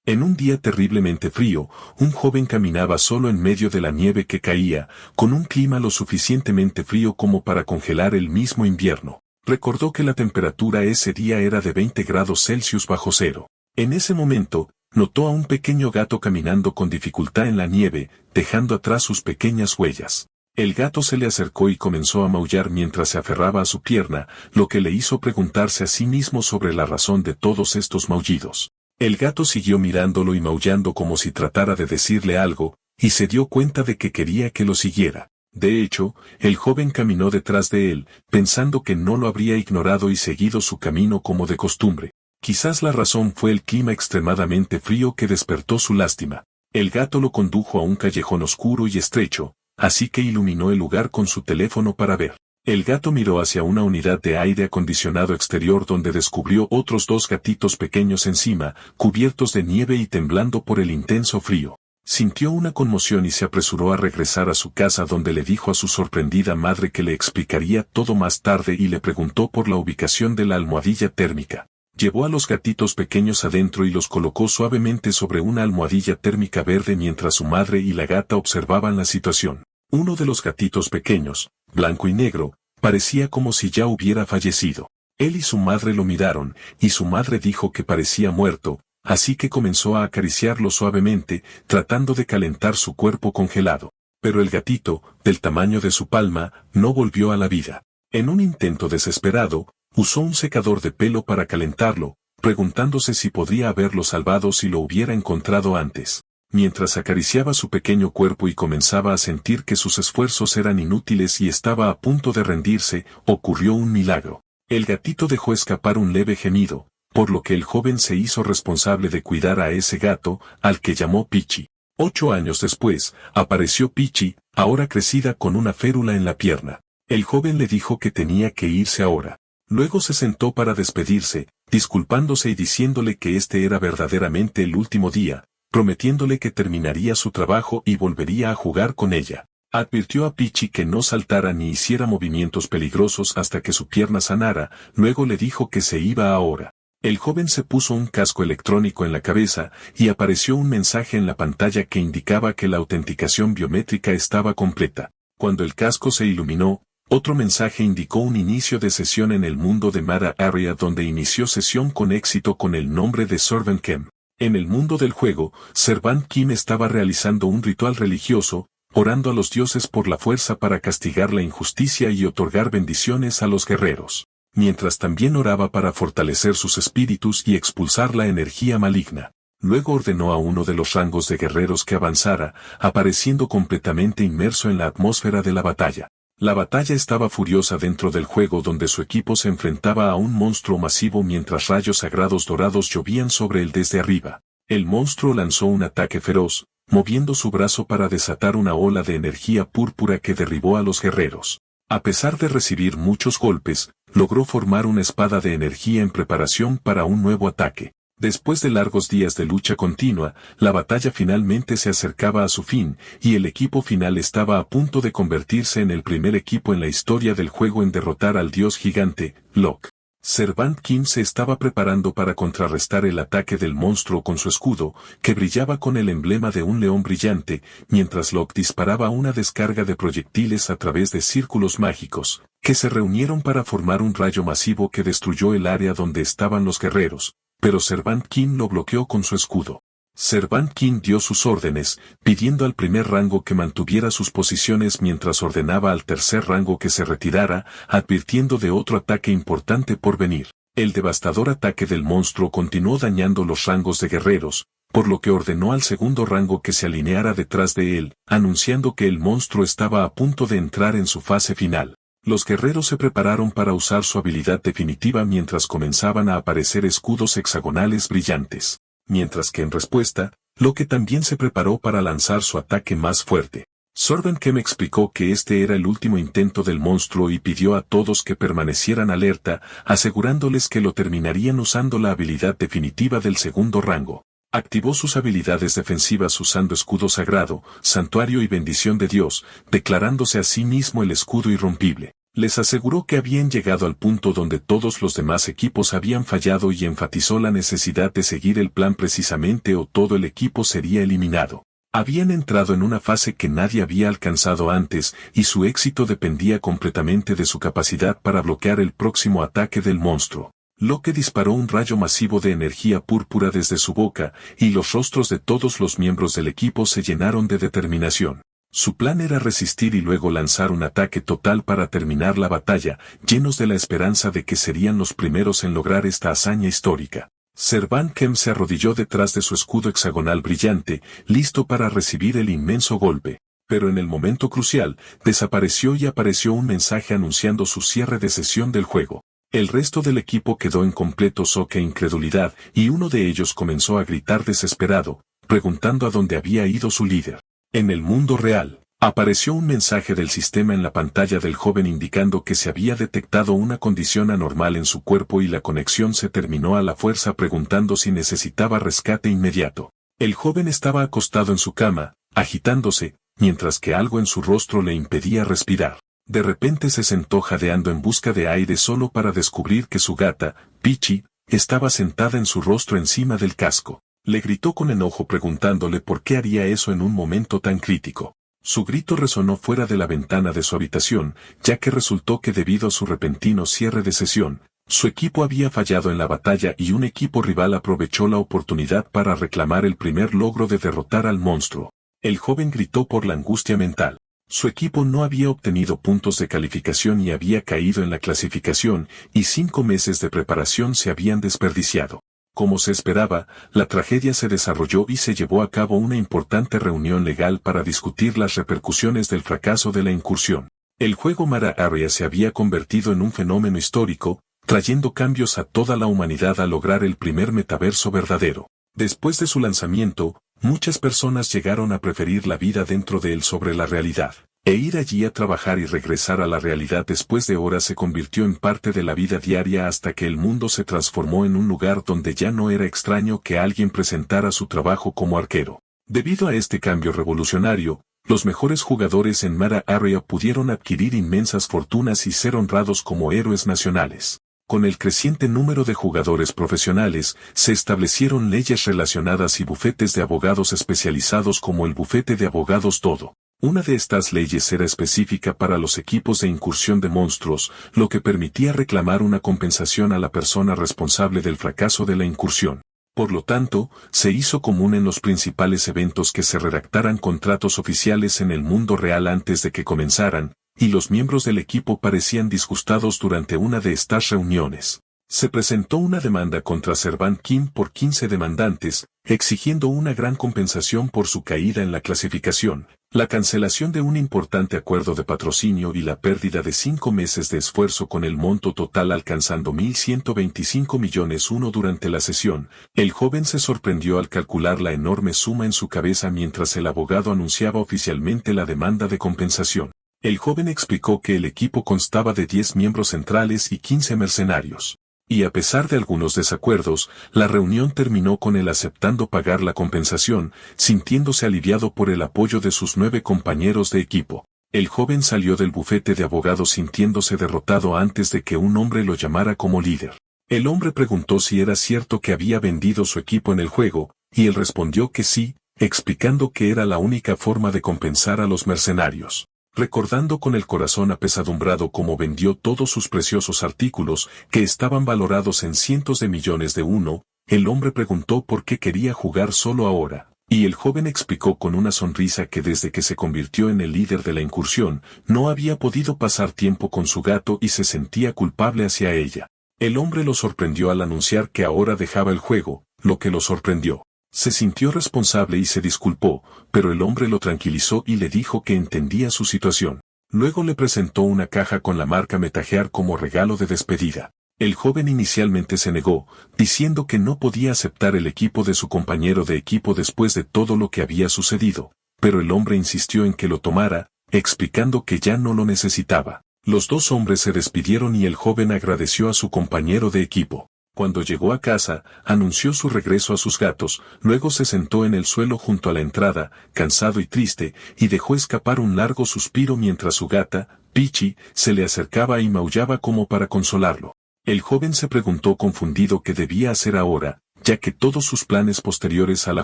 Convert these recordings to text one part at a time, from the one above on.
En un día terriblemente frío, un joven caminaba solo en medio de la nieve que caía, con un clima lo suficientemente frío como para congelar el mismo invierno. Recordó que la temperatura ese día era de 20 grados Celsius bajo cero. En ese momento, notó a un pequeño gato caminando con dificultad en la nieve, dejando atrás sus pequeñas huellas. El gato se le acercó y comenzó a maullar mientras se aferraba a su pierna, lo que le hizo preguntarse a sí mismo sobre la razón de todos estos maullidos. El gato siguió mirándolo y maullando como si tratara de decirle algo, y se dio cuenta de que quería que lo siguiera. De hecho, el joven caminó detrás de él, pensando que no lo habría ignorado y seguido su camino como de costumbre. Quizás la razón fue el clima extremadamente frío que despertó su lástima. El gato lo condujo a un callejón oscuro y estrecho, así que iluminó el lugar con su teléfono para ver. El gato miró hacia una unidad de aire acondicionado exterior donde descubrió otros 2 gatitos pequeños encima, cubiertos de nieve y temblando por el intenso frío. Sintió una conmoción y se apresuró a regresar a su casa donde le dijo a su sorprendida madre que le explicaría todo más tarde y le preguntó por la ubicación de la almohadilla térmica. Llevó a los gatitos pequeños adentro y los colocó suavemente sobre una almohadilla térmica verde mientras su madre y la gata observaban la situación. Uno de los gatitos pequeños, blanco y negro, parecía como si ya hubiera fallecido. Él y su madre lo miraron, y su madre dijo que parecía muerto, así que comenzó a acariciarlo suavemente, tratando de calentar su cuerpo congelado. Pero el gatito, del tamaño de su palma, no volvió a la vida. En un intento desesperado, usó un secador de pelo para calentarlo, preguntándose si podría haberlo salvado si lo hubiera encontrado antes. Mientras acariciaba su pequeño cuerpo y comenzaba a sentir que sus esfuerzos eran inútiles y estaba a punto de rendirse, ocurrió un milagro. El gatito dejó escapar un leve gemido, por lo que el joven se hizo responsable de cuidar a ese gato, al que llamó Pichi. 8 años después, apareció Pichi, ahora crecida con una férula en la pierna. El joven le dijo que tenía que irse ahora. Luego se sentó para despedirse, disculpándose y diciéndole que este era verdaderamente el último día, prometiéndole que terminaría su trabajo y volvería a jugar con ella. Advirtió a Pichi que no saltara ni hiciera movimientos peligrosos hasta que su pierna sanara, luego le dijo que se iba ahora. El joven se puso un casco electrónico en la cabeza y apareció un mensaje en la pantalla que indicaba que la autenticación biométrica estaba completa. Cuando el casco se iluminó, otro mensaje indicó un inicio de sesión en el mundo de Mara Area donde inició sesión con éxito con el nombre de Servant Kim. En el mundo del juego, Servant Kim estaba realizando un ritual religioso, orando a los dioses por la fuerza para castigar la injusticia y otorgar bendiciones a los guerreros, mientras también oraba para fortalecer sus espíritus y expulsar la energía maligna. Luego ordenó a uno de los rangos de guerreros que avanzara, apareciendo completamente inmerso en la atmósfera de la batalla. La batalla estaba furiosa dentro del juego donde su equipo se enfrentaba a un monstruo masivo mientras rayos sagrados dorados llovían sobre él desde arriba. El monstruo lanzó un ataque feroz, moviendo su brazo para desatar una ola de energía púrpura que derribó a los guerreros. A pesar de recibir muchos golpes, logró formar una espada de energía en preparación para un nuevo ataque. Después de largos días de lucha continua, la batalla finalmente se acercaba a su fin, y el equipo final estaba a punto de convertirse en el primer equipo en la historia del juego en derrotar al dios gigante, Locke. Servant Kim se estaba preparando para contrarrestar el ataque del monstruo con su escudo, que brillaba con el emblema de un león brillante, mientras Locke disparaba una descarga de proyectiles a través de círculos mágicos, que se reunieron para formar un rayo masivo que destruyó el área donde estaban los guerreros. Pero Servant Kim lo bloqueó con su escudo. Servant Kim dio sus órdenes, pidiendo al primer rango que mantuviera sus posiciones mientras ordenaba al tercer rango que se retirara, advirtiendo de otro ataque importante por venir. El devastador ataque del monstruo continuó dañando los rangos de guerreros, por lo que ordenó al segundo rango que se alineara detrás de él, anunciando que el monstruo estaba a punto de entrar en su fase final. Los guerreros se prepararon para usar su habilidad definitiva mientras comenzaban a aparecer escudos hexagonales brillantes. Mientras que en respuesta, Locke también se preparó para lanzar su ataque más fuerte. Servant Kim explicó que este era el último intento del monstruo y pidió a todos que permanecieran alerta, asegurándoles que lo terminarían usando la habilidad definitiva del segundo rango. Activó sus habilidades defensivas usando escudo sagrado, santuario y bendición de Dios, declarándose a sí mismo el escudo irrompible. Les aseguró que habían llegado al punto donde todos los demás equipos habían fallado y enfatizó la necesidad de seguir el plan precisamente o todo el equipo sería eliminado. Habían entrado en una fase que nadie había alcanzado antes y su éxito dependía completamente de su capacidad para bloquear el próximo ataque del monstruo. Locke disparó un rayo masivo de energía púrpura desde su boca y los rostros de todos los miembros del equipo se llenaron de determinación. Su plan era resistir y luego lanzar un ataque total para terminar la batalla, llenos de la esperanza de que serían los primeros en lograr esta hazaña histórica. Sir Van Kem se arrodilló detrás de su escudo hexagonal brillante, listo para recibir el inmenso golpe. Pero en el momento crucial, desapareció y apareció un mensaje anunciando su cierre de sesión del juego. El resto del equipo quedó en completo shock e incredulidad, y uno de ellos comenzó a gritar desesperado, preguntando a dónde había ido su líder. En el mundo real, apareció un mensaje del sistema en la pantalla del joven indicando que se había detectado una condición anormal en su cuerpo y la conexión se terminó a la fuerza preguntando si necesitaba rescate inmediato. El joven estaba acostado en su cama, agitándose, mientras que algo en su rostro le impedía respirar. De repente se sentó jadeando en busca de aire solo para descubrir que su gata, Peachy, estaba sentada en su rostro encima del casco. Le gritó con enojo preguntándole por qué haría eso en un momento tan crítico. Su grito resonó fuera de la ventana de su habitación, ya que resultó que debido a su repentino cierre de sesión, su equipo había fallado en la batalla y un equipo rival aprovechó la oportunidad para reclamar el primer logro de derrotar al monstruo. El joven gritó por la angustia mental. Su equipo no había obtenido puntos de calificación y había caído en la clasificación, y 5 meses de preparación se habían desperdiciado. Como se esperaba, la tragedia se desarrolló y se llevó a cabo una importante reunión legal para discutir las repercusiones del fracaso de la incursión. El juego Mara Area se había convertido en un fenómeno histórico, trayendo cambios a toda la humanidad al lograr el primer metaverso verdadero. Después de su lanzamiento, muchas personas llegaron a preferir la vida dentro de él sobre la realidad. E ir allí a trabajar y regresar a la realidad después de horas se convirtió en parte de la vida diaria hasta que el mundo se transformó en un lugar donde ya no era extraño que alguien presentara su trabajo como arquero. Debido a este cambio revolucionario, los mejores jugadores en Mara Area pudieron adquirir inmensas fortunas y ser honrados como héroes nacionales. Con el creciente número de jugadores profesionales, se establecieron leyes relacionadas y bufetes de abogados especializados como el bufete de abogados Dodo. Una de estas leyes era específica para los equipos de incursión de monstruos, lo que permitía reclamar una compensación a la persona responsable del fracaso de la incursión. Por lo tanto, se hizo común en los principales eventos que se redactaran contratos oficiales en el mundo real antes de que comenzaran, y los miembros del equipo parecían disgustados durante una de estas reuniones. Se presentó una demanda contra Sir Van Kem por 15 demandantes, exigiendo una gran compensación por su caída en la clasificación, la cancelación de un importante acuerdo de patrocinio y la pérdida de 5 meses de esfuerzo con el monto total alcanzando 1.125 millones durante la sesión. El joven se sorprendió al calcular la enorme suma en su cabeza mientras el abogado anunciaba oficialmente la demanda de compensación. El joven explicó que el equipo constaba de 10 miembros centrales y 15 mercenarios. Y a pesar de algunos desacuerdos, la reunión terminó con él aceptando pagar la compensación, sintiéndose aliviado por el apoyo de sus 9 compañeros de equipo. El joven salió del bufete de abogados sintiéndose derrotado antes de que un hombre lo llamara como líder. El hombre preguntó si era cierto que había vendido su equipo en el juego, y él respondió que sí, explicando que era la única forma de compensar a los mercenarios. Recordando con el corazón apesadumbrado cómo vendió todos sus preciosos artículos, que estaban valorados en cientos de millones de uno, el hombre preguntó por qué quería jugar solo ahora, y el joven explicó con una sonrisa que desde que se convirtió en el líder de la incursión, no había podido pasar tiempo con su gato y se sentía culpable hacia ella. El hombre lo sorprendió al anunciar que ahora dejaba el juego, lo que lo sorprendió. Se sintió responsable y se disculpó, pero el hombre lo tranquilizó y le dijo que entendía su situación. Luego le presentó una caja con la marca Metagear como regalo de despedida. El joven inicialmente se negó, diciendo que no podía aceptar el equipo de su compañero de equipo después de todo lo que había sucedido, pero el hombre insistió en que lo tomara, explicando que ya no lo necesitaba. Los 2 hombres se despidieron y el joven agradeció a su compañero de equipo. Cuando llegó a casa, anunció su regreso a sus gatos, luego se sentó en el suelo junto a la entrada, cansado y triste, y dejó escapar un largo suspiro mientras su gata, Peachy, se le acercaba y maullaba como para consolarlo. El joven se preguntó confundido qué debía hacer ahora, ya que todos sus planes posteriores a la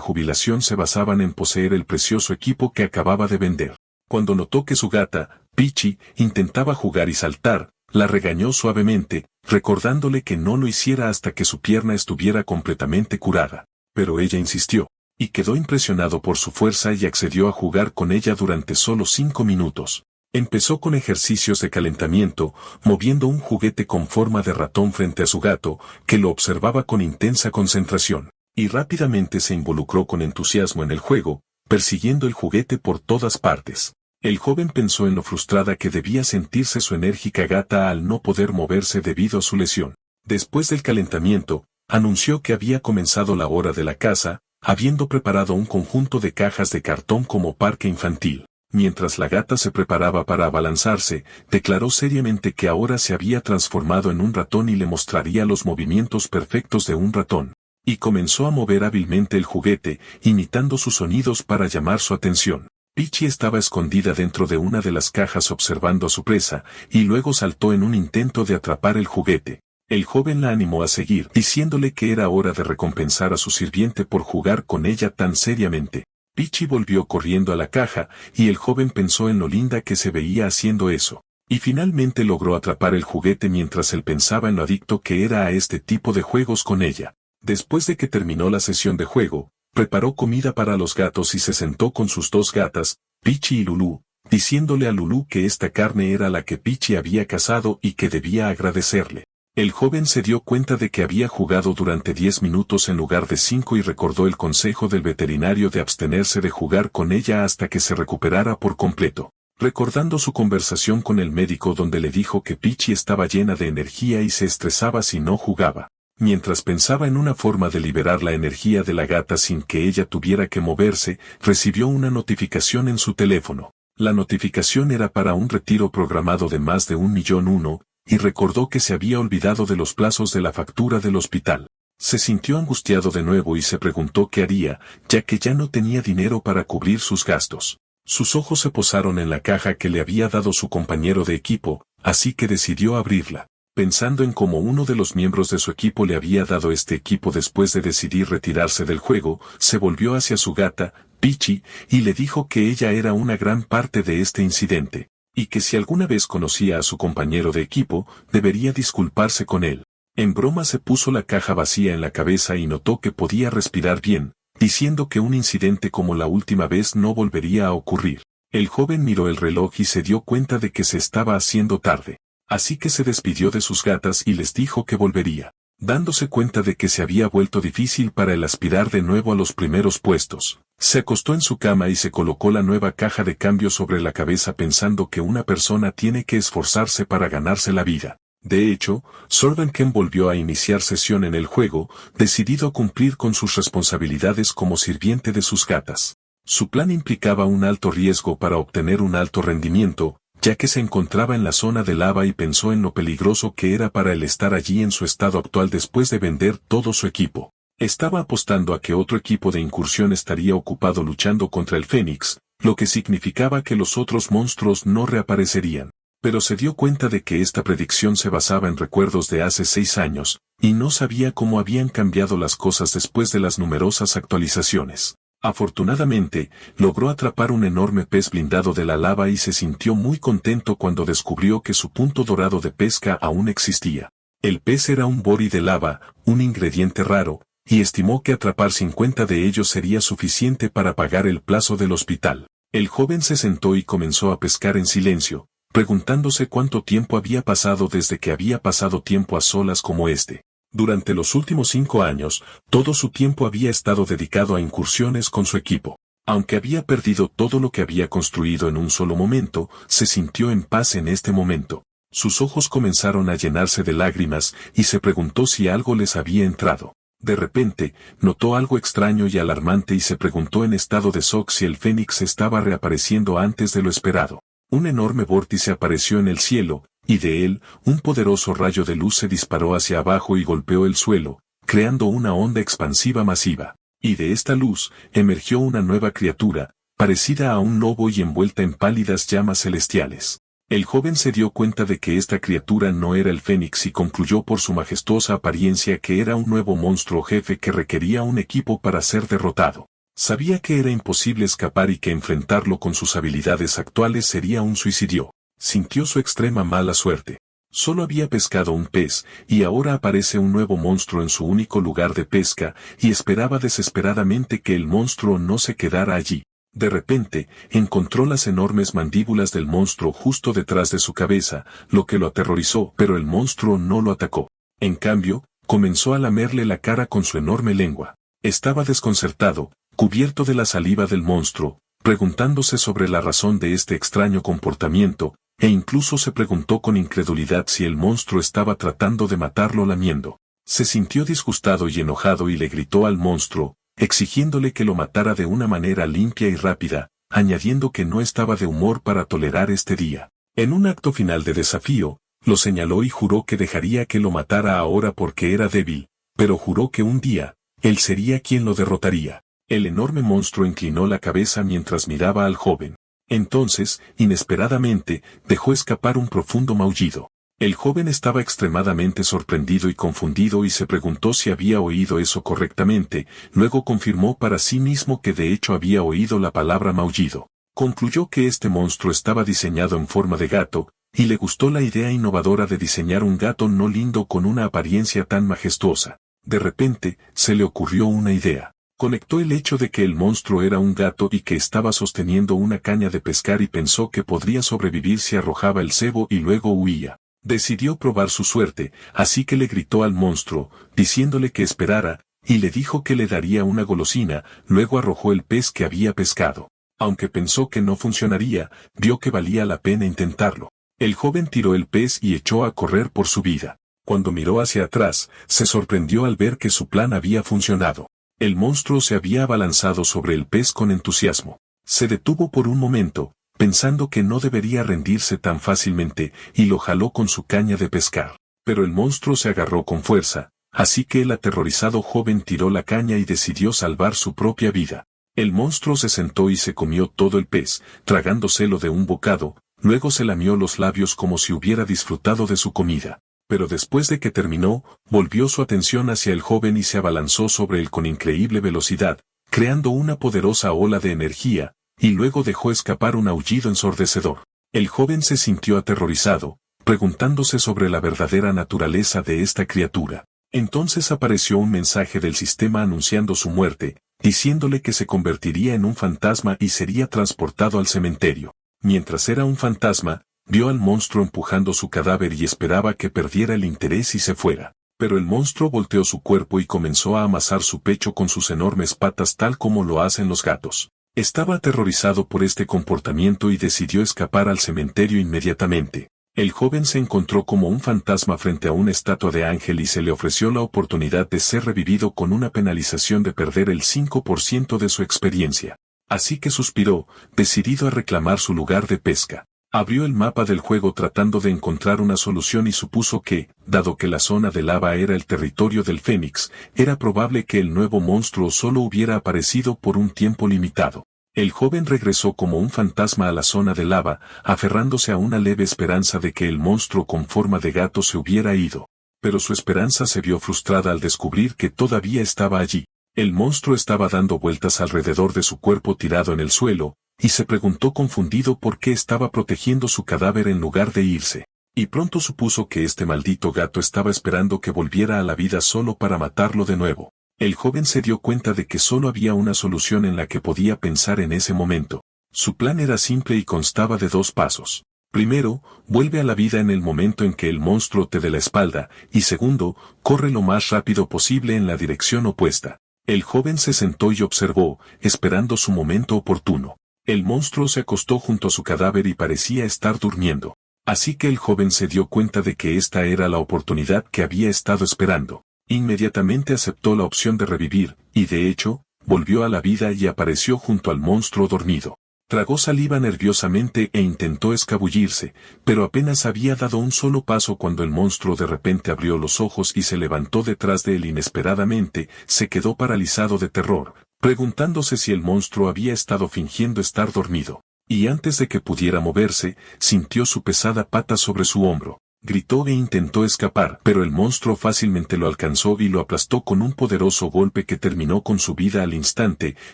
jubilación se basaban en poseer el precioso equipo que acababa de vender. Cuando notó que su gata, Peachy, intentaba jugar y saltar, la regañó suavemente, recordándole que no lo hiciera hasta que su pierna estuviera completamente curada. Pero ella insistió, y quedó impresionado por su fuerza y accedió a jugar con ella durante solo 5 minutos. Empezó con ejercicios de calentamiento, moviendo un juguete con forma de ratón frente a su gato, que lo observaba con intensa concentración, y rápidamente se involucró con entusiasmo en el juego, persiguiendo el juguete por todas partes. El joven pensó en lo frustrada que debía sentirse su enérgica gata al no poder moverse debido a su lesión. Después del calentamiento, anunció que había comenzado la hora de la caza, habiendo preparado un conjunto de cajas de cartón como parque infantil. Mientras la gata se preparaba para abalanzarse, declaró seriamente que ahora se había transformado en un ratón y le mostraría los movimientos perfectos de un ratón. Y comenzó a mover hábilmente el juguete, imitando sus sonidos para llamar su atención. Peachy estaba escondida dentro de una de las cajas observando a su presa, y luego saltó en un intento de atrapar el juguete. El joven la animó a seguir, diciéndole que era hora de recompensar a su sirviente por jugar con ella tan seriamente. Peachy volvió corriendo a la caja, y el joven pensó en lo linda que se veía haciendo eso. Y finalmente logró atrapar el juguete mientras él pensaba en lo adicto que era a este tipo de juegos con ella. Después de que terminó la sesión de juego, preparó comida para los gatos y se sentó con sus 2 gatas, Peachy y Lulu, diciéndole a Lulu que esta carne era la que Peachy había cazado y que debía agradecerle. El joven se dio cuenta de que había jugado durante 10 minutos en lugar de 5 y recordó el consejo del veterinario de abstenerse de jugar con ella hasta que se recuperara por completo. Recordando su conversación con el médico donde le dijo que Peachy estaba llena de energía y se estresaba si no jugaba. Mientras pensaba en una forma de liberar la energía de la gata sin que ella tuviera que moverse, recibió una notificación en su teléfono. La notificación era para un retiro programado de más de 1.000.000, y recordó que se había olvidado de los plazos de la factura del hospital. Se sintió angustiado de nuevo y se preguntó qué haría, ya que ya no tenía dinero para cubrir sus gastos. Sus ojos se posaron en la caja que le había dado su compañero de equipo, así que decidió abrirla. Pensando en cómo uno de los miembros de su equipo le había dado este equipo después de decidir retirarse del juego, se volvió hacia su gata, Peachy, y le dijo que ella era una gran parte de este incidente, y que si alguna vez conocía a su compañero de equipo, debería disculparse con él. En broma se puso la caja vacía en la cabeza y notó que podía respirar bien, diciendo que un incidente como la última vez no volvería a ocurrir. El joven miró el reloj y se dio cuenta de que se estaba haciendo tarde. Así que se despidió de sus gatas y les dijo que volvería. Dándose cuenta de que se había vuelto difícil para él aspirar de nuevo a los primeros puestos, se acostó en su cama y se colocó la nueva caja de cambio sobre la cabeza pensando que una persona tiene que esforzarse para ganarse la vida. De hecho, Sorbenken volvió a iniciar sesión en el juego, decidido a cumplir con sus responsabilidades como sirviente de sus gatas. Su plan implicaba un alto riesgo para obtener un alto rendimiento, ya que se encontraba en la zona de lava y pensó en lo peligroso que era para él estar allí en su estado actual después de vender todo su equipo. Estaba apostando a que otro equipo de incursión estaría ocupado luchando contra el Fénix, lo que significaba que los otros monstruos no reaparecerían. Pero se dio cuenta de que esta predicción se basaba en recuerdos de hace 6 años, y no sabía cómo habían cambiado las cosas después de las numerosas actualizaciones. Afortunadamente, logró atrapar un enorme pez blindado de la lava y se sintió muy contento cuando descubrió que su punto dorado de pesca aún existía. El pez era un bori de lava, un ingrediente raro, y estimó que atrapar 50 de ellos sería suficiente para pagar el plazo del hospital. El joven se sentó y comenzó a pescar en silencio, preguntándose cuánto tiempo había pasado desde que había pasado tiempo a solas como este. Durante los últimos 5 años, todo su tiempo había estado dedicado a incursiones con su equipo. Aunque había perdido todo lo que había construido en un solo momento, se sintió en paz en este momento. Sus ojos comenzaron a llenarse de lágrimas y se preguntó si algo les había entrado. De repente, notó algo extraño y alarmante y se preguntó en estado de shock si el Fénix estaba reapareciendo antes de lo esperado. Un enorme vórtice apareció en el cielo, y de él, un poderoso rayo de luz se disparó hacia abajo y golpeó el suelo, creando una onda expansiva masiva. Y de esta luz, emergió una nueva criatura, parecida a un lobo y envuelta en pálidas llamas celestiales. El joven se dio cuenta de que esta criatura no era el Fénix y concluyó por su majestuosa apariencia que era un nuevo monstruo jefe que requería un equipo para ser derrotado. Sabía que era imposible escapar y que enfrentarlo con sus habilidades actuales sería un suicidio. Sintió su extrema mala suerte. Solo había pescado un pez, y ahora aparece un nuevo monstruo en su único lugar de pesca, y esperaba desesperadamente que el monstruo no se quedara allí. De repente, encontró las enormes mandíbulas del monstruo justo detrás de su cabeza, lo que lo aterrorizó, pero el monstruo no lo atacó. En cambio, comenzó a lamerle la cara con su enorme lengua. Estaba desconcertado, cubierto de la saliva del monstruo, preguntándose sobre la razón de este extraño comportamiento, e incluso se preguntó con incredulidad si el monstruo estaba tratando de matarlo lamiendo. Se sintió disgustado y enojado y le gritó al monstruo, exigiéndole que lo matara de una manera limpia y rápida, añadiendo que no estaba de humor para tolerar este día. En un acto final de desafío, lo señaló y juró que dejaría que lo matara ahora porque era débil, pero juró que un día, él sería quien lo derrotaría. El enorme monstruo inclinó la cabeza mientras miraba al joven. Entonces, inesperadamente, dejó escapar un profundo maullido. El joven estaba extremadamente sorprendido y confundido y se preguntó si había oído eso correctamente, luego confirmó para sí mismo que de hecho había oído la palabra maullido. Concluyó que este monstruo estaba diseñado en forma de gato, y le gustó la idea innovadora de diseñar un gato no lindo con una apariencia tan majestuosa. De repente, se le ocurrió una idea. Conectó el hecho de que el monstruo era un gato y que estaba sosteniendo una caña de pescar y pensó que podría sobrevivir si arrojaba el cebo y luego huía. Decidió probar su suerte, así que le gritó al monstruo, diciéndole que esperara, y le dijo que le daría una golosina, luego arrojó el pez que había pescado. Aunque pensó que no funcionaría, vio que valía la pena intentarlo. El joven tiró el pez y echó a correr por su vida. Cuando miró hacia atrás, se sorprendió al ver que su plan había funcionado. El monstruo se había abalanzado sobre el pez con entusiasmo. Se detuvo por un momento, pensando que no debería rendirse tan fácilmente, y lo jaló con su caña de pescar. Pero el monstruo se agarró con fuerza, así que el aterrorizado joven tiró la caña y decidió salvar su propia vida. El monstruo se sentó y se comió todo el pez, tragándoselo de un bocado, luego se lamió los labios como si hubiera disfrutado de su comida. Pero después de que terminó, volvió su atención hacia el joven y se abalanzó sobre él con increíble velocidad, creando una poderosa ola de energía, y luego dejó escapar un aullido ensordecedor. El joven se sintió aterrorizado, preguntándose sobre la verdadera naturaleza de esta criatura. Entonces apareció un mensaje del sistema anunciando su muerte, diciéndole que se convertiría en un fantasma y sería transportado al cementerio. Mientras era un fantasma, vio al monstruo empujando su cadáver y esperaba que perdiera el interés y se fuera. Pero el monstruo volteó su cuerpo y comenzó a amasar su pecho con sus enormes patas tal como lo hacen los gatos. Estaba aterrorizado por este comportamiento y decidió escapar al cementerio inmediatamente. El joven se encontró como un fantasma frente a una estatua de ángel y se le ofreció la oportunidad de ser revivido con una penalización de perder el 5% de su experiencia. Así que suspiró, decidido a reclamar su lugar de pesca. Abrió el mapa del juego tratando de encontrar una solución y supuso que, dado que la zona de lava era el territorio del Fénix, era probable que el nuevo monstruo solo hubiera aparecido por un tiempo limitado. El joven regresó como un fantasma a la zona de lava, aferrándose a una leve esperanza de que el monstruo con forma de gato se hubiera ido. Pero su esperanza se vio frustrada al descubrir que todavía estaba allí. El monstruo estaba dando vueltas alrededor de su cuerpo tirado en el suelo, y se preguntó confundido por qué estaba protegiendo su cadáver en lugar de irse. Y pronto supuso que este maldito gato estaba esperando que volviera a la vida solo para matarlo de nuevo. El joven se dio cuenta de que solo había una solución en la que podía pensar en ese momento. Su plan era simple y constaba de 2 pasos. Primero, vuelve a la vida en el momento en que el monstruo te dé la espalda, y segundo, corre lo más rápido posible en la dirección opuesta. El joven se sentó y observó, esperando su momento oportuno. El monstruo se acostó junto a su cadáver y parecía estar durmiendo. Así que el joven se dio cuenta de que esta era la oportunidad que había estado esperando. Inmediatamente aceptó la opción de revivir, y de hecho, volvió a la vida y apareció junto al monstruo dormido. Tragó saliva nerviosamente e intentó escabullirse, pero apenas había dado un solo paso cuando el monstruo de repente abrió los ojos y se levantó detrás de él inesperadamente. Se quedó paralizado de terror, preguntándose si el monstruo había estado fingiendo estar dormido. Y antes de que pudiera moverse, sintió su pesada pata sobre su hombro. Gritó e intentó escapar, pero el monstruo fácilmente lo alcanzó y lo aplastó con un poderoso golpe que terminó con su vida al instante,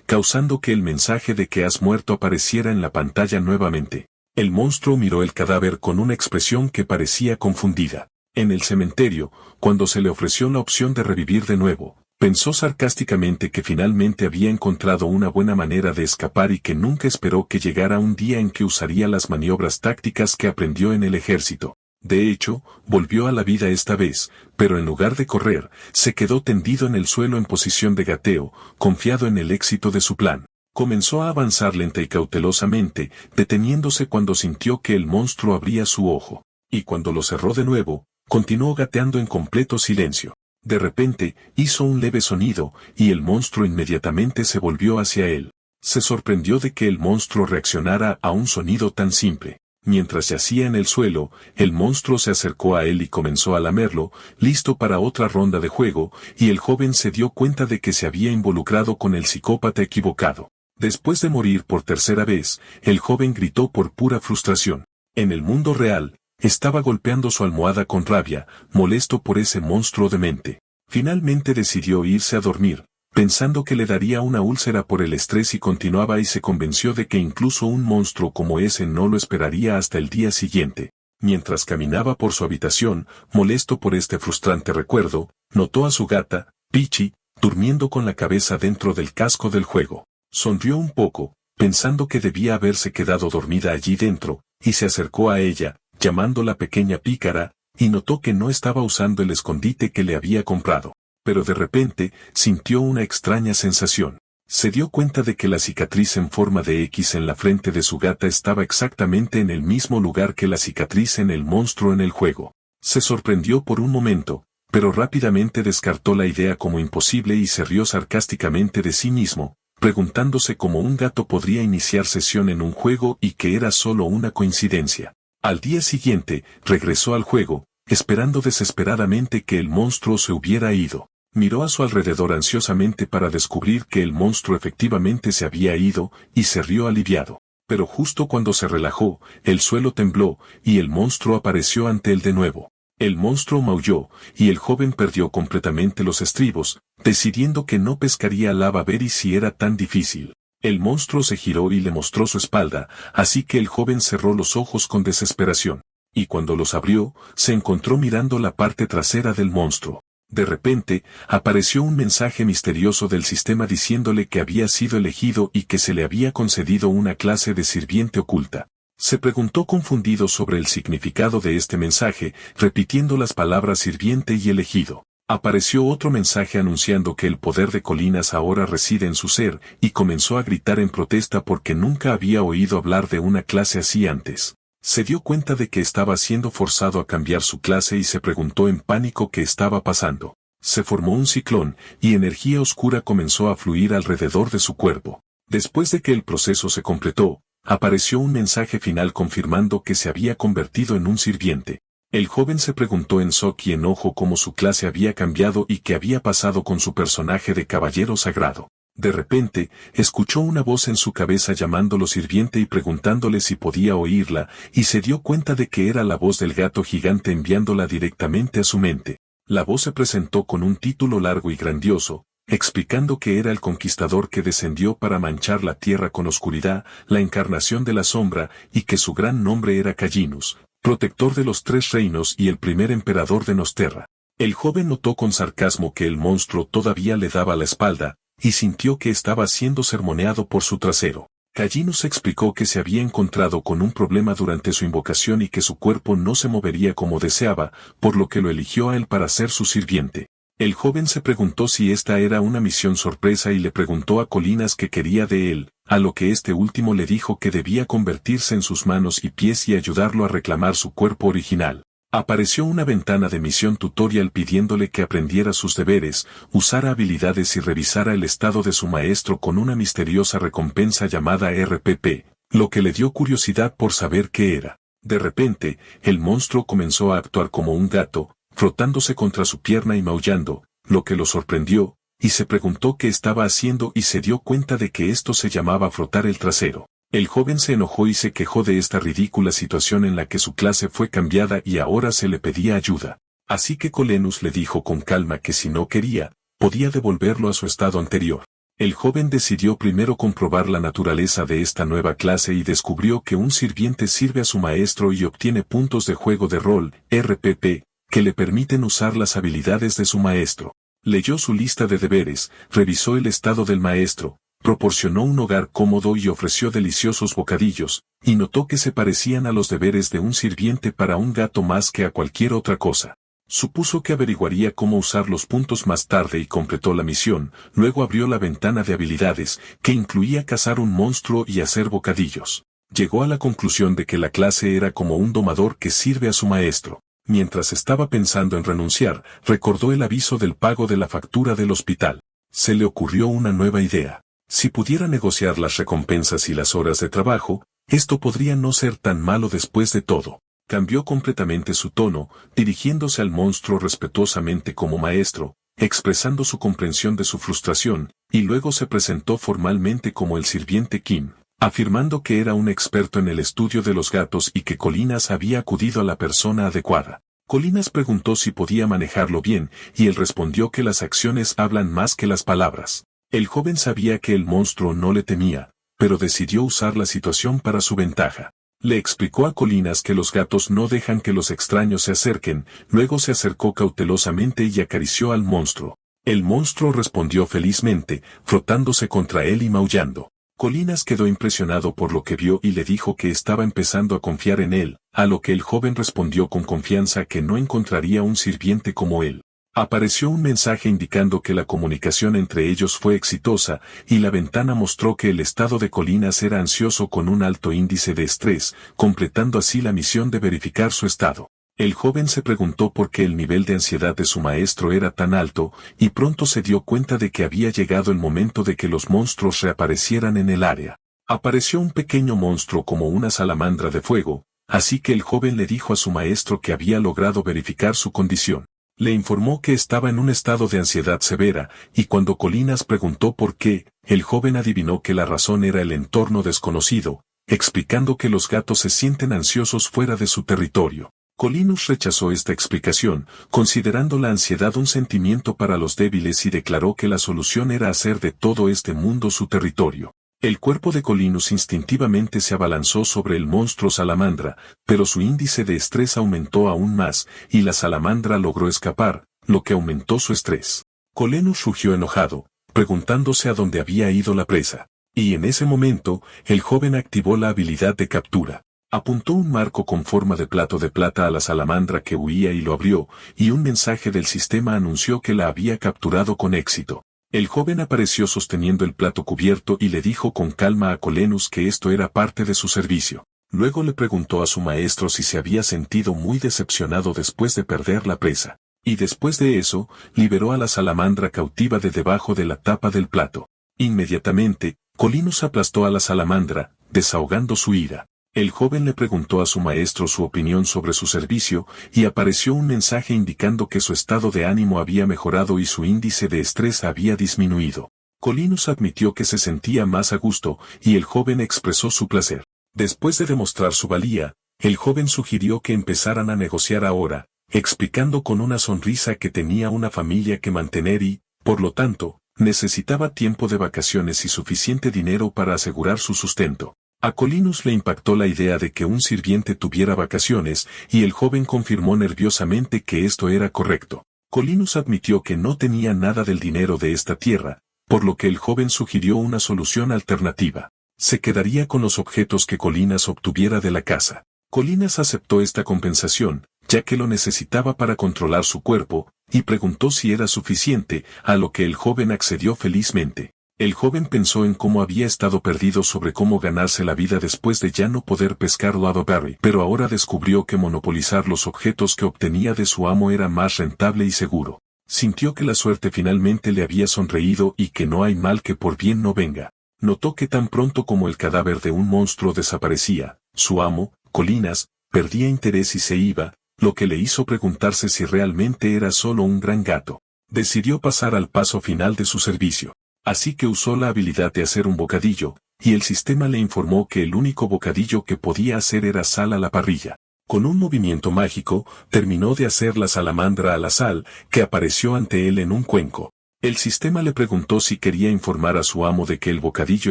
causando que el mensaje de que has muerto apareciera en la pantalla nuevamente. El monstruo miró el cadáver con una expresión que parecía confundida. En el cementerio, cuando se le ofreció la opción de revivir de nuevo, pensó sarcásticamente que finalmente había encontrado una buena manera de escapar y que nunca esperó que llegara un día en que usaría las maniobras tácticas que aprendió en el ejército. De hecho, volvió a la vida esta vez, pero en lugar de correr, se quedó tendido en el suelo en posición de gateo, confiado en el éxito de su plan. Comenzó a avanzar lenta y cautelosamente, deteniéndose cuando sintió que el monstruo abría su ojo. Y cuando lo cerró de nuevo, continuó gateando en completo silencio. De repente, hizo un leve sonido, y el monstruo inmediatamente se volvió hacia él. Se sorprendió de que el monstruo reaccionara a un sonido tan simple. Mientras yacía en el suelo, el monstruo se acercó a él y comenzó a lamerlo, listo para otra ronda de juego, y el joven se dio cuenta de que se había involucrado con el psicópata equivocado. Después de morir por tercera vez, el joven gritó por pura frustración. En el mundo real, estaba golpeando su almohada con rabia, molesto por ese monstruo demente. Finalmente decidió irse a dormir, pensando que le daría una úlcera por el estrés y continuaba y se convenció de que incluso un monstruo como ese no lo esperaría hasta el día siguiente. Mientras caminaba por su habitación, molesto por este frustrante recuerdo, notó a su gata, Pichi, durmiendo con la cabeza dentro del casco del juego. Sonrió un poco, pensando que debía haberse quedado dormida allí dentro, y se acercó a ella, llamándola pequeña pícara, y notó que no estaba usando el escondite que le había comprado. Pero de repente, sintió una extraña sensación. Se dio cuenta de que la cicatriz en forma de X en la frente de su gata estaba exactamente en el mismo lugar que la cicatriz en el monstruo en el juego. Se sorprendió por un momento, pero rápidamente descartó la idea como imposible y se rió sarcásticamente de sí mismo, preguntándose cómo un gato podría iniciar sesión en un juego y que era solo una coincidencia. Al día siguiente, regresó al juego, esperando desesperadamente que el monstruo se hubiera ido. Miró a su alrededor ansiosamente para descubrir que el monstruo efectivamente se había ido, y se rió aliviado. Pero justo cuando se relajó, el suelo tembló, y el monstruo apareció ante él de nuevo. El monstruo maulló, y el joven perdió completamente los estribos, decidiendo que no pescaría lava berry si era tan difícil. El monstruo se giró y le mostró su espalda, así que el joven cerró los ojos con desesperación. Y cuando los abrió, se encontró mirando la parte trasera del monstruo. De repente, apareció un mensaje misterioso del sistema diciéndole que había sido elegido y que se le había concedido una clase de sirviente oculta. Se preguntó confundido sobre el significado de este mensaje, repitiendo las palabras sirviente y elegido. Apareció otro mensaje anunciando que el poder de Colinas ahora reside en su ser, y comenzó a gritar en protesta porque nunca había oído hablar de una clase así antes. Se dio cuenta de que estaba siendo forzado a cambiar su clase y se preguntó en pánico qué estaba pasando. Se formó un ciclón, y energía oscura comenzó a fluir alrededor de su cuerpo. Después de que el proceso se completó, apareció un mensaje final confirmando que se había convertido en un sirviente. El joven se preguntó en shock y enojo cómo su clase había cambiado y qué había pasado con su personaje de caballero sagrado. De repente, escuchó una voz en su cabeza llamándolo sirviente y preguntándole si podía oírla, y se dio cuenta de que era la voz del gato gigante enviándola directamente a su mente. La voz se presentó con un título largo y grandioso, explicando que era el conquistador que descendió para manchar la tierra con oscuridad, la encarnación de la sombra, y que su gran nombre era Callinus, protector de los tres reinos y el primer emperador de Nosterra. El joven notó con sarcasmo que el monstruo todavía le daba la espalda, y sintió que estaba siendo sermoneado por su trasero. Callinus explicó que se había encontrado con un problema durante su invocación y que su cuerpo no se movería como deseaba, por lo que lo eligió a él para ser su sirviente. El joven se preguntó si esta era una misión sorpresa y le preguntó a Colinas qué quería de él, a lo que este último le dijo que debía convertirse en sus manos y pies y ayudarlo a reclamar su cuerpo original. Apareció una ventana de misión tutorial pidiéndole que aprendiera sus deberes, usara habilidades y revisara el estado de su maestro con una misteriosa recompensa llamada RPP, lo que le dio curiosidad por saber qué era. De repente, el monstruo comenzó a actuar como un gato, frotándose contra su pierna y maullando, lo que lo sorprendió, y se preguntó qué estaba haciendo y se dio cuenta de que esto se llamaba frotar el trasero. El joven se enojó y se quejó de esta ridícula situación en la que su clase fue cambiada y ahora se le pedía ayuda. Así que Colenus le dijo con calma que si no quería, podía devolverlo a su estado anterior. El joven decidió primero comprobar la naturaleza de esta nueva clase y descubrió que un sirviente sirve a su maestro y obtiene puntos de juego de rol, RPP, que le permiten usar las habilidades de su maestro. Leyó su lista de deberes, revisó el estado del maestro, proporcionó un hogar cómodo y ofreció deliciosos bocadillos, y notó que se parecían a los deberes de un sirviente para un gato más que a cualquier otra cosa. Supuso que averiguaría cómo usar los puntos más tarde y completó la misión, luego abrió la ventana de habilidades, que incluía cazar un monstruo y hacer bocadillos. Llegó a la conclusión de que la clase era como un domador que sirve a su maestro. Mientras estaba pensando en renunciar, recordó el aviso del pago de la factura del hospital. Se le ocurrió una nueva idea. Si pudiera negociar las recompensas y las horas de trabajo, esto podría no ser tan malo después de todo. Cambió completamente su tono, dirigiéndose al monstruo respetuosamente como maestro, expresando su comprensión de su frustración, y luego se presentó formalmente como el sirviente Kim, afirmando que era un experto en el estudio de los gatos y que Colinas había acudido a la persona adecuada. Colinas preguntó si podía manejarlo bien, y él respondió que las acciones hablan más que las palabras. El joven sabía que el monstruo no le temía, pero decidió usar la situación para su ventaja. Le explicó a Colinas que los gatos no dejan que los extraños se acerquen, luego se acercó cautelosamente y acarició al monstruo. El monstruo respondió felizmente, frotándose contra él y maullando. Colinas quedó impresionado por lo que vio y le dijo que estaba empezando a confiar en él, a lo que el joven respondió con confianza que no encontraría un sirviente como él. Apareció un mensaje indicando que la comunicación entre ellos fue exitosa, y la ventana mostró que el estado de Colinas era ansioso con un alto índice de estrés, completando así la misión de verificar su estado. El joven se preguntó por qué el nivel de ansiedad de su maestro era tan alto, y pronto se dio cuenta de que había llegado el momento de que los monstruos reaparecieran en el área. Apareció un pequeño monstruo como una salamandra de fuego, así que el joven le dijo a su maestro que había logrado verificar su condición. Le informó que estaba en un estado de ansiedad severa, y cuando Colinas preguntó por qué, el joven adivinó que la razón era el entorno desconocido, explicando que los gatos se sienten ansiosos fuera de su territorio. Colinus rechazó esta explicación, considerando la ansiedad un sentimiento para los débiles y declaró que la solución era hacer de todo este mundo su territorio. El cuerpo de Colinus instintivamente se abalanzó sobre el monstruo salamandra, pero su índice de estrés aumentó aún más, y la salamandra logró escapar, lo que aumentó su estrés. Colinus rugió enojado, preguntándose a dónde había ido la presa. Y en ese momento, el joven activó la habilidad de captura. Apuntó un marco con forma de plato de plata a la salamandra que huía y lo abrió, y un mensaje del sistema anunció que la había capturado con éxito. El joven apareció sosteniendo el plato cubierto y le dijo con calma a Colenus que esto era parte de su servicio. Luego le preguntó a su maestro si se había sentido muy decepcionado después de perder la presa. Y después de eso, liberó a la salamandra cautiva de debajo de la tapa del plato. Inmediatamente, Colinus aplastó a la salamandra, desahogando su ira. El joven le preguntó a su maestro su opinión sobre su servicio, y apareció un mensaje indicando que su estado de ánimo había mejorado y su índice de estrés había disminuido. Colinus admitió que se sentía más a gusto, y el joven expresó su placer. Después de demostrar su valía, el joven sugirió que empezaran a negociar ahora, explicando con una sonrisa que tenía una familia que mantener y, por lo tanto, necesitaba tiempo de vacaciones y suficiente dinero para asegurar su sustento. A Colinus le impactó la idea de que un sirviente tuviera vacaciones, y el joven confirmó nerviosamente que esto era correcto. Colinus admitió que no tenía nada del dinero de esta tierra, por lo que el joven sugirió una solución alternativa. Se quedaría con los objetos que Colinas obtuviera de la casa. Colinas aceptó esta compensación, ya que lo necesitaba para controlar su cuerpo, y preguntó si era suficiente, a lo que el joven accedió felizmente. El joven pensó en cómo había estado perdido sobre cómo ganarse la vida después de ya no poder pescar Loveberry, pero ahora descubrió que monopolizar los objetos que obtenía de su amo era más rentable y seguro. Sintió que la suerte finalmente le había sonreído y que no hay mal que por bien no venga. Notó que tan pronto como el cadáver de un monstruo desaparecía, su amo, Colinas, perdía interés y se iba, lo que le hizo preguntarse si realmente era solo un gran gato. Decidió pasar al paso final de su servicio. Así que usó la habilidad de hacer un bocadillo, y el sistema le informó que el único bocadillo que podía hacer era sal a la parrilla. Con un movimiento mágico, terminó de hacer la salamandra a la sal, que apareció ante él en un cuenco. El sistema le preguntó si quería informar a su amo de que el bocadillo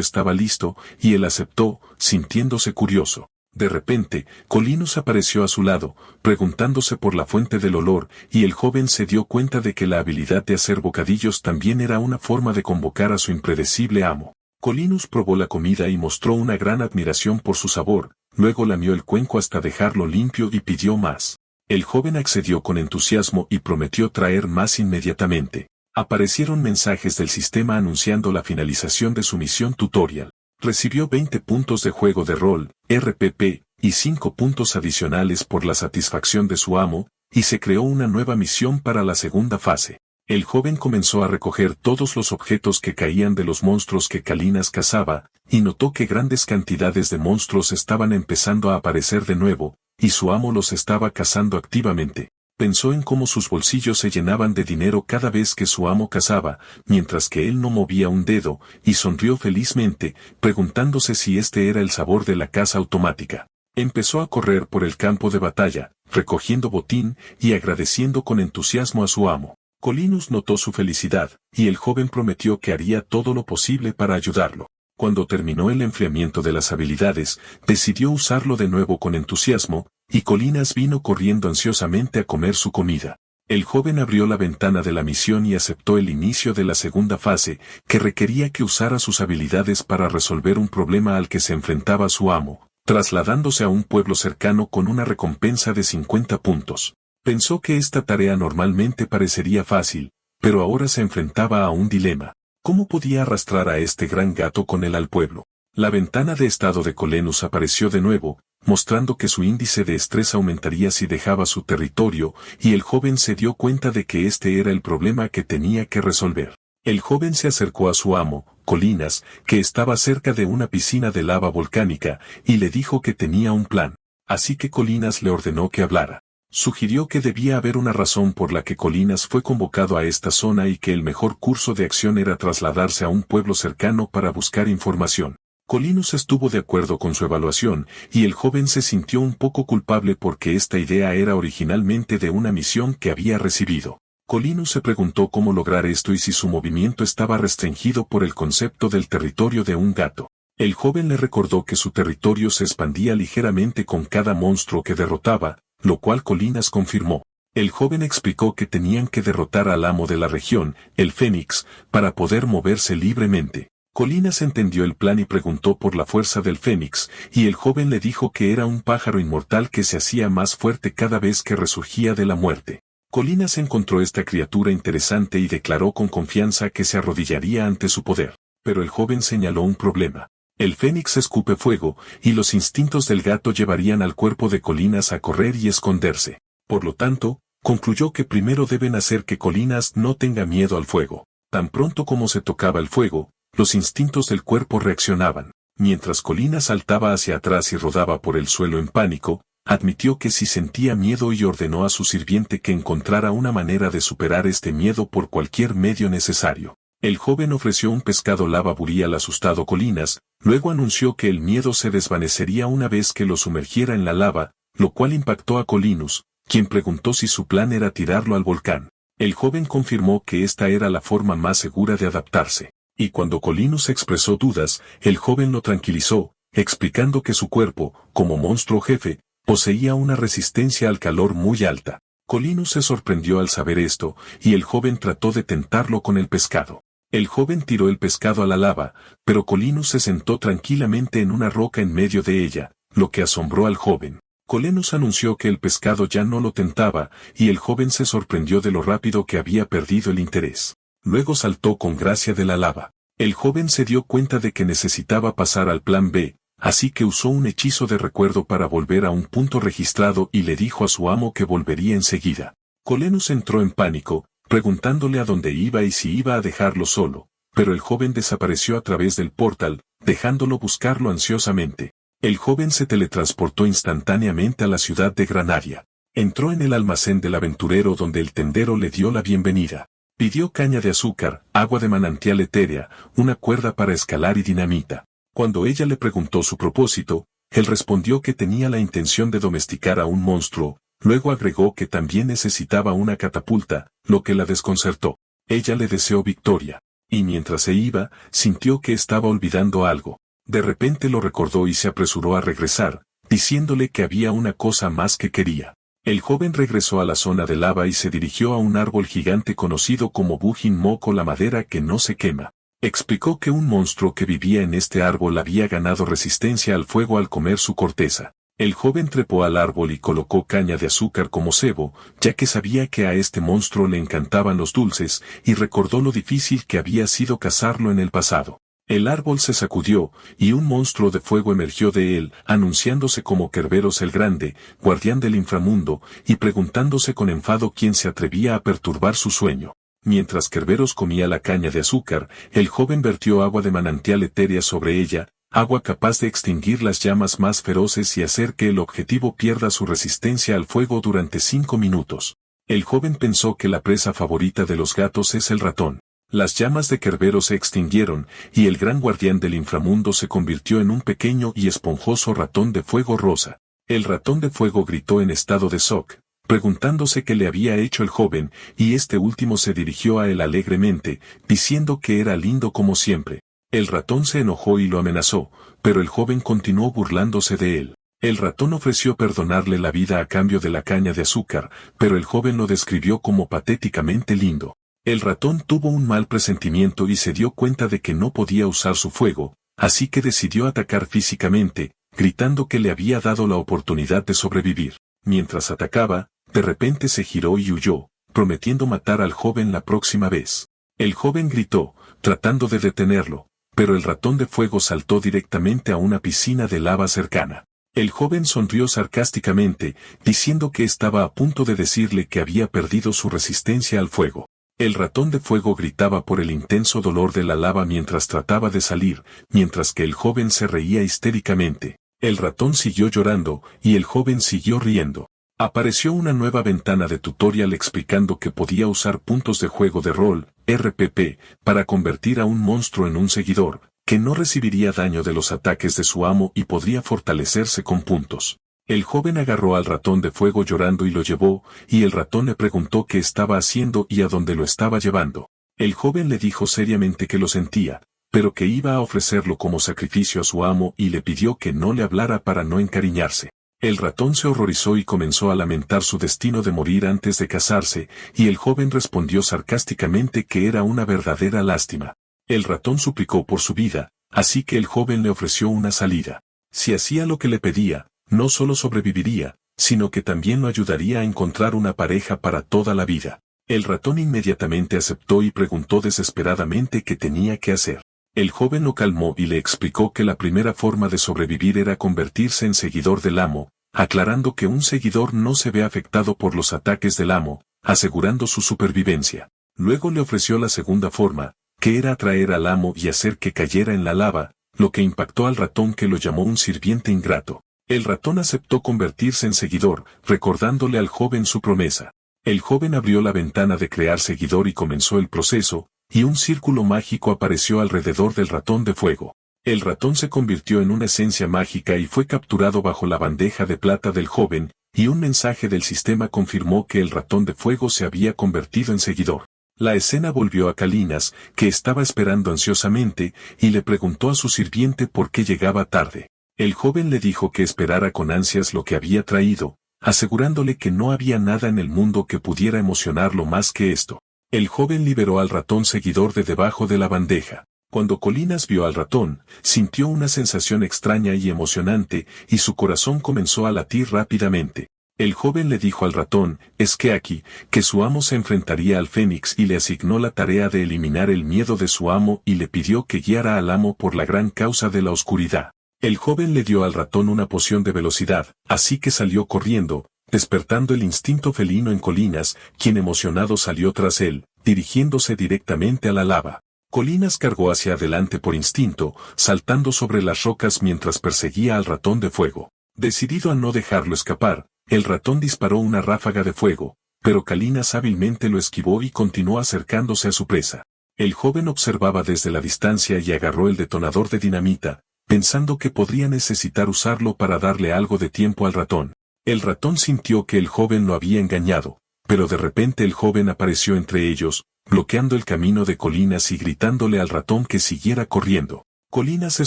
estaba listo, y él aceptó, sintiéndose curioso. De repente, Colinus apareció a su lado, preguntándose por la fuente del olor, y el joven se dio cuenta de que la habilidad de hacer bocadillos también era una forma de convocar a su impredecible amo. Colinus probó la comida y mostró una gran admiración por su sabor, luego lamió el cuenco hasta dejarlo limpio y pidió más. El joven accedió con entusiasmo y prometió traer más inmediatamente. Aparecieron mensajes del sistema anunciando la finalización de su misión tutorial. Recibió 20 puntos de juego de rol, RPP, y 5 puntos adicionales por la satisfacción de su amo, y se creó una nueva misión para la segunda fase. El joven comenzó a recoger todos los objetos que caían de los monstruos que Calinas cazaba, y notó que grandes cantidades de monstruos estaban empezando a aparecer de nuevo, y su amo los estaba cazando activamente. Pensó en cómo sus bolsillos se llenaban de dinero cada vez que su amo cazaba, mientras que él no movía un dedo, y sonrió felizmente, preguntándose si este era el sabor de la caza automática. Empezó a correr por el campo de batalla, recogiendo botín y agradeciendo con entusiasmo a su amo. Colinus notó su felicidad, y el joven prometió que haría todo lo posible para ayudarlo. Cuando terminó el enfriamiento de las habilidades, decidió usarlo de nuevo con entusiasmo, y Colinas vino corriendo ansiosamente a comer su comida. El joven abrió la ventana de la misión y aceptó el inicio de la segunda fase, que requería que usara sus habilidades para resolver un problema al que se enfrentaba su amo, trasladándose a un pueblo cercano con una recompensa de 50 puntos. Pensó que esta tarea normalmente parecería fácil, pero ahora se enfrentaba a un dilema. ¿Cómo podía arrastrar a este gran gato con él al pueblo? La ventana de estado de Colenus apareció de nuevo, mostrando que su índice de estrés aumentaría si dejaba su territorio, y el joven se dio cuenta de que este era el problema que tenía que resolver. El joven se acercó a su amo, Colinas, que estaba cerca de una piscina de lava volcánica, y le dijo que tenía un plan. Así que Colinas le ordenó que hablara. Sugirió que debía haber una razón por la que Colinas fue convocado a esta zona y que el mejor curso de acción era trasladarse a un pueblo cercano para buscar información. Colinus estuvo de acuerdo con su evaluación, y el joven se sintió un poco culpable porque esta idea era originalmente de una misión que había recibido. Colinus se preguntó cómo lograr esto y si su movimiento estaba restringido por el concepto del territorio de un gato. El joven le recordó que su territorio se expandía ligeramente con cada monstruo que derrotaba, lo cual Colinas confirmó. El joven explicó que tenían que derrotar al amo de la región, el Fénix, para poder moverse libremente. Colinas entendió el plan y preguntó por la fuerza del Fénix, y el joven le dijo que era un pájaro inmortal que se hacía más fuerte cada vez que resurgía de la muerte. Colinas encontró esta criatura interesante y declaró con confianza que se arrodillaría ante su poder. Pero el joven señaló un problema. El Fénix escupe fuego, y los instintos del gato llevarían al cuerpo de Colinas a correr y esconderse. Por lo tanto, concluyó que primero deben hacer que Colinas no tenga miedo al fuego. Tan pronto como se tocaba el fuego, los instintos del cuerpo reaccionaban. Mientras Colinas saltaba hacia atrás y rodaba por el suelo en pánico, admitió que sí sentía miedo y ordenó a su sirviente que encontrara una manera de superar este miedo por cualquier medio necesario. El joven ofreció un pescado lava burí al asustado Colinas, luego anunció que el miedo se desvanecería una vez que lo sumergiera en la lava, lo cual impactó a Colinus, quien preguntó si su plan era tirarlo al volcán. El joven confirmó que esta era la forma más segura de adaptarse. Y cuando Colinus expresó dudas, el joven lo tranquilizó, explicando que su cuerpo, como monstruo jefe, poseía una resistencia al calor muy alta. Colinus se sorprendió al saber esto, y el joven trató de tentarlo con el pescado. El joven tiró el pescado a la lava, pero Colinus se sentó tranquilamente en una roca en medio de ella, lo que asombró al joven. Colinus anunció que el pescado ya no lo tentaba, y el joven se sorprendió de lo rápido que había perdido el interés. Luego saltó con gracia de la lava. El joven se dio cuenta de que necesitaba pasar al plan B, así que usó un hechizo de recuerdo para volver a un punto registrado y le dijo a su amo que volvería enseguida. Colinus entró en pánico, preguntándole a dónde iba y si iba a dejarlo solo, pero el joven desapareció a través del portal, dejándolo buscarlo ansiosamente. El joven se teletransportó instantáneamente a la ciudad de Granaria. Entró en el almacén del aventurero donde el tendero le dio la bienvenida. Pidió caña de azúcar, agua de manantial etérea, una cuerda para escalar y dinamita. Cuando ella le preguntó su propósito, él respondió que tenía la intención de domesticar a un monstruo, luego agregó que también necesitaba una catapulta, lo que la desconcertó. Ella le deseó victoria, y mientras se iba, sintió que estaba olvidando algo. De repente lo recordó y se apresuró a regresar, diciéndole que había una cosa más que quería. El joven regresó a la zona de lava y se dirigió a un árbol gigante conocido como Bujin Moko, la madera que no se quema. Explicó que un monstruo que vivía en este árbol había ganado resistencia al fuego al comer su corteza. El joven trepó al árbol y colocó caña de azúcar como cebo, ya que sabía que a este monstruo le encantaban los dulces, y recordó lo difícil que había sido cazarlo en el pasado. El árbol se sacudió, y un monstruo de fuego emergió de él, anunciándose como Kerberos el Grande, guardián del inframundo, y preguntándose con enfado quién se atrevía a perturbar su sueño. Mientras Kerberos comía la caña de azúcar, el joven vertió agua de manantial etérea sobre ella, agua capaz de extinguir las llamas más feroces y hacer que el objetivo pierda su resistencia al fuego durante 5 minutos. El joven pensó que la presa favorita de los gatos es el ratón. Las llamas de Kerberos se extinguieron, y el gran guardián del inframundo se convirtió en un pequeño y esponjoso ratón de fuego rosa. El ratón de fuego gritó en estado de shock, preguntándose qué le había hecho el joven, y este último se dirigió a él alegremente, diciendo que era lindo como siempre. El ratón se enojó y lo amenazó, pero el joven continuó burlándose de él. El ratón ofreció perdonarle la vida a cambio de la caña de azúcar, pero el joven lo describió como patéticamente lindo. El ratón tuvo un mal presentimiento y se dio cuenta de que no podía usar su fuego, así que decidió atacar físicamente, gritando que le había dado la oportunidad de sobrevivir. Mientras atacaba, de repente se giró y huyó, prometiendo matar al joven la próxima vez. El joven gritó, tratando de detenerlo, pero el ratón de fuego saltó directamente a una piscina de lava cercana. El joven sonrió sarcásticamente, diciendo que estaba a punto de decirle que había perdido su resistencia al fuego. El ratón de fuego gritaba por el intenso dolor de la lava mientras trataba de salir, mientras que el joven se reía histéricamente. El ratón siguió llorando, y el joven siguió riendo. Apareció una nueva ventana de tutorial explicando que podía usar puntos de juego de rol, RPP, para convertir a un monstruo en un seguidor, que no recibiría daño de los ataques de su amo y podría fortalecerse con puntos. El joven agarró al ratón de fuego llorando y lo llevó, y el ratón le preguntó qué estaba haciendo y a dónde lo estaba llevando. El joven le dijo seriamente que lo sentía, pero que iba a ofrecerlo como sacrificio a su amo y le pidió que no le hablara para no encariñarse. El ratón se horrorizó y comenzó a lamentar su destino de morir antes de casarse, y el joven respondió sarcásticamente que era una verdadera lástima. El ratón suplicó por su vida, así que el joven le ofreció una salida. Si hacía lo que le pedía, no solo sobreviviría, sino que también lo ayudaría a encontrar una pareja para toda la vida. El ratón inmediatamente aceptó y preguntó desesperadamente qué tenía que hacer. El joven lo calmó y le explicó que la primera forma de sobrevivir era convertirse en seguidor del amo, aclarando que un seguidor no se ve afectado por los ataques del amo, asegurando su supervivencia. Luego le ofreció la segunda forma, que era atraer al amo y hacer que cayera en la lava, lo que impactó al ratón, que lo llamó un sirviente ingrato. El ratón aceptó convertirse en seguidor, recordándole al joven su promesa. El joven abrió la ventana de crear seguidor y comenzó el proceso, y un círculo mágico apareció alrededor del ratón de fuego. El ratón se convirtió en una esencia mágica y fue capturado bajo la bandeja de plata del joven, y un mensaje del sistema confirmó que el ratón de fuego se había convertido en seguidor. La escena volvió a Calinas, que estaba esperando ansiosamente, y le preguntó a su sirviente por qué llegaba tarde. El joven le dijo que esperara con ansias lo que había traído, asegurándole que no había nada en el mundo que pudiera emocionarlo más que esto. El joven liberó al ratón seguidor de debajo de la bandeja. Cuando Colinas vio al ratón, sintió una sensación extraña y emocionante, y su corazón comenzó a latir rápidamente. El joven le dijo al ratón, Esqueaki, que su amo se enfrentaría al Fénix y le asignó la tarea de eliminar el miedo de su amo y le pidió que guiara al amo por la gran causa de la oscuridad. El joven le dio al ratón una poción de velocidad, así que salió corriendo, despertando el instinto felino en Colinas, quien emocionado salió tras él, dirigiéndose directamente a la lava. Colinas cargó hacia adelante por instinto, saltando sobre las rocas mientras perseguía al ratón de fuego. Decidido a no dejarlo escapar, el ratón disparó una ráfaga de fuego, pero Colinas hábilmente lo esquivó y continuó acercándose a su presa. El joven observaba desde la distancia y agarró el detonador de dinamita, pensando que podría necesitar usarlo para darle algo de tiempo al ratón. El ratón sintió que el joven lo había engañado, pero de repente el joven apareció entre ellos, bloqueando el camino de Colinas y gritándole al ratón que siguiera corriendo. Colinas se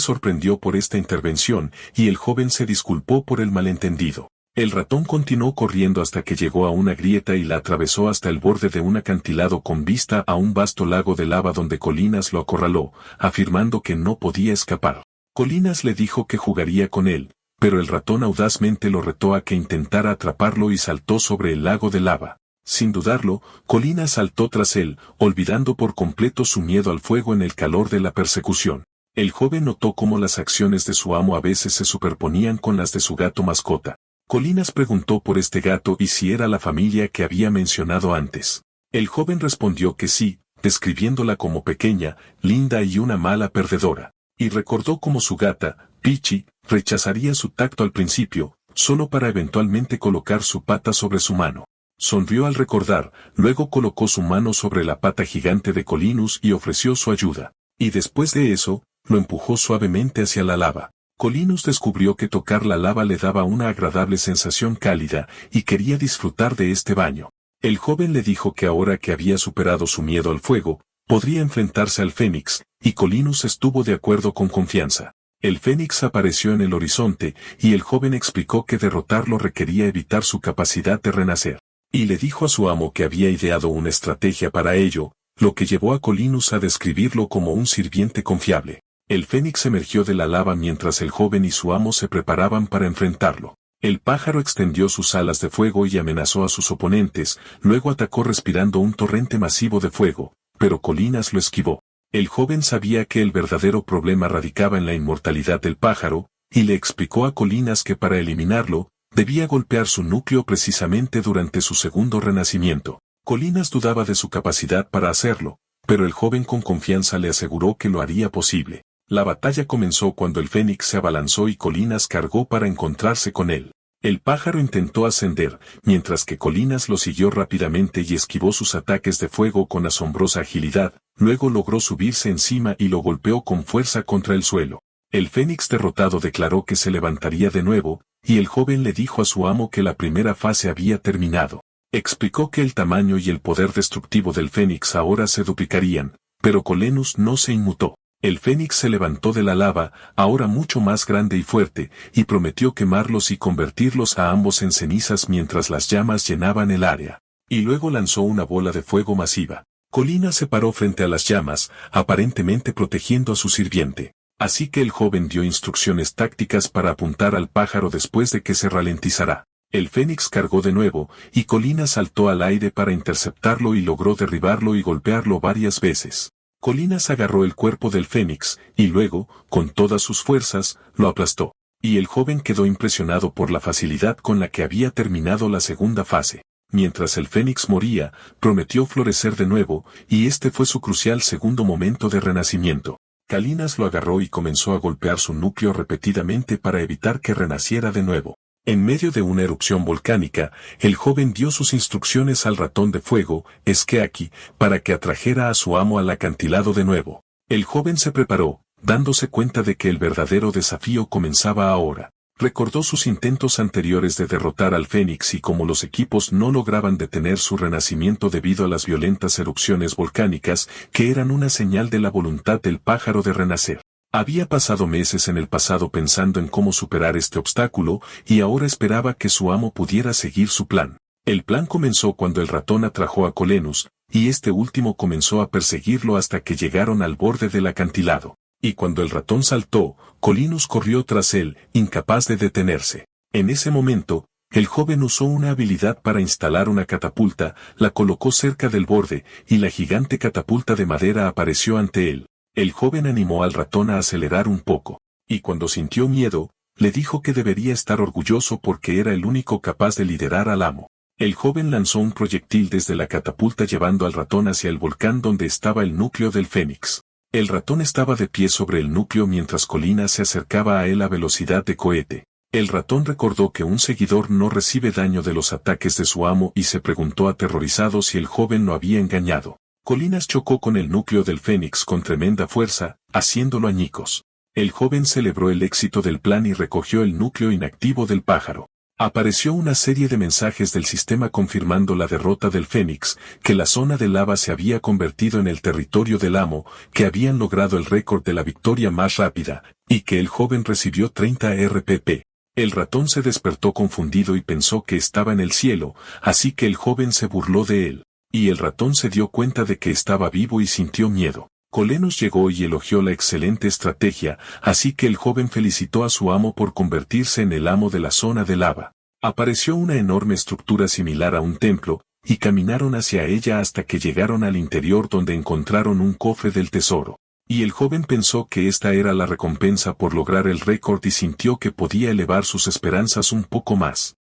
sorprendió por esta intervención y el joven se disculpó por el malentendido. El ratón continuó corriendo hasta que llegó a una grieta y la atravesó hasta el borde de un acantilado con vista a un vasto lago de lava donde Colinas lo acorraló, afirmando que no podía escapar. Colinas le dijo que jugaría con él, pero el ratón audazmente lo retó a que intentara atraparlo y saltó sobre el lago de lava. Sin dudarlo, Colinas saltó tras él, olvidando por completo su miedo al fuego en el calor de la persecución. El joven notó cómo las acciones de su amo a veces se superponían con las de su gato mascota. Colinas preguntó por este gato y si era la familia que había mencionado antes. El joven respondió que sí, describiéndola como pequeña, linda y una mala perdedora. Y recordó cómo su gata, Pichi, rechazaría su tacto al principio, solo para eventualmente colocar su pata sobre su mano. Sonrió al recordar, luego colocó su mano sobre la pata gigante de Colinus y ofreció su ayuda. Y después de eso, lo empujó suavemente hacia la lava. Colinus descubrió que tocar la lava le daba una agradable sensación cálida y quería disfrutar de este baño. El joven le dijo que ahora que había superado su miedo al fuego, podría enfrentarse al Fénix, y Colinus estuvo de acuerdo con confianza. El Fénix apareció en el horizonte, y el joven explicó que derrotarlo requería evitar su capacidad de renacer. Y le dijo a su amo que había ideado una estrategia para ello, lo que llevó a Colinus a describirlo como un sirviente confiable. El Fénix emergió de la lava mientras el joven y su amo se preparaban para enfrentarlo. El pájaro extendió sus alas de fuego y amenazó a sus oponentes, luego atacó respirando un torrente masivo de fuego, pero Colinas lo esquivó. El joven sabía que el verdadero problema radicaba en la inmortalidad del pájaro, y le explicó a Colinas que para eliminarlo, debía golpear su núcleo precisamente durante su segundo renacimiento. Colinas dudaba de su capacidad para hacerlo, pero el joven con confianza le aseguró que lo haría posible. La batalla comenzó cuando el Fénix se abalanzó y Colinas cargó para encontrarse con él. El pájaro intentó ascender, mientras que Colinas lo siguió rápidamente y esquivó sus ataques de fuego con asombrosa agilidad, luego logró subirse encima y lo golpeó con fuerza contra el suelo. El Fénix derrotado declaró que se levantaría de nuevo, y el joven le dijo a su amo que la primera fase había terminado. Explicó que el tamaño y el poder destructivo del Fénix ahora se duplicarían, pero Colenus no se inmutó. El Fénix se levantó de la lava, ahora mucho más grande y fuerte, y prometió quemarlos y convertirlos a ambos en cenizas mientras las llamas llenaban el área. Y luego lanzó una bola de fuego masiva. Colinas se paró frente a las llamas, aparentemente protegiendo a su sirviente. Así que el joven dio instrucciones tácticas para apuntar al pájaro después de que se ralentizara. El Fénix cargó de nuevo, y Colinas saltó al aire para interceptarlo y logró derribarlo y golpearlo varias veces. Colinas agarró el cuerpo del Fénix, y luego, con todas sus fuerzas, lo aplastó. Y el joven quedó impresionado por la facilidad con la que había terminado la segunda fase. Mientras el Fénix moría, prometió florecer de nuevo, y este fue su crucial segundo momento de renacimiento. Colinas lo agarró y comenzó a golpear su núcleo repetidamente para evitar que renaciera de nuevo. En medio de una erupción volcánica, el joven dio sus instrucciones al ratón de fuego, Skeaki, para que atrajera a su amo al acantilado de nuevo. El joven se preparó, dándose cuenta de que el verdadero desafío comenzaba ahora. Recordó sus intentos anteriores de derrotar al Fénix y cómo los equipos no lograban detener su renacimiento debido a las violentas erupciones volcánicas, que eran una señal de la voluntad del pájaro de renacer. Había pasado meses en el pasado pensando en cómo superar este obstáculo, y ahora esperaba que su amo pudiera seguir su plan. El plan comenzó cuando el ratón atrajo a Colenus, y este último comenzó a perseguirlo hasta que llegaron al borde del acantilado. Y cuando el ratón saltó, Colinus corrió tras él, incapaz de detenerse. En ese momento, el joven usó una habilidad para instalar una catapulta, la colocó cerca del borde, y la gigante catapulta de madera apareció ante él. El joven animó al ratón a acelerar un poco, y cuando sintió miedo, le dijo que debería estar orgulloso porque era el único capaz de liderar al amo. El joven lanzó un proyectil desde la catapulta llevando al ratón hacia el volcán donde estaba el núcleo del Fénix. El ratón estaba de pie sobre el núcleo mientras Colinas se acercaba a él a velocidad de cohete. El ratón recordó que un seguidor no recibe daño de los ataques de su amo y se preguntó aterrorizado si el joven lo había engañado. Colinas chocó con el núcleo del Fénix con tremenda fuerza, haciéndolo añicos. El joven celebró el éxito del plan y recogió el núcleo inactivo del pájaro. Apareció una serie de mensajes del sistema confirmando la derrota del Fénix, que la zona de lava se había convertido en el territorio del amo, que habían logrado el récord de la victoria más rápida, y que el joven recibió 30 RPP. El ratón se despertó confundido y pensó que estaba en el cielo, así que el joven se burló de él. Y el ratón se dio cuenta de que estaba vivo y sintió miedo. Colenus llegó y elogió la excelente estrategia, así que el joven felicitó a su amo por convertirse en el amo de la zona de lava. Apareció una enorme estructura similar a un templo, y caminaron hacia ella hasta que llegaron al interior donde encontraron un cofre del tesoro. Y el joven pensó que esta era la recompensa por lograr el récord y sintió que podía elevar sus esperanzas un poco más.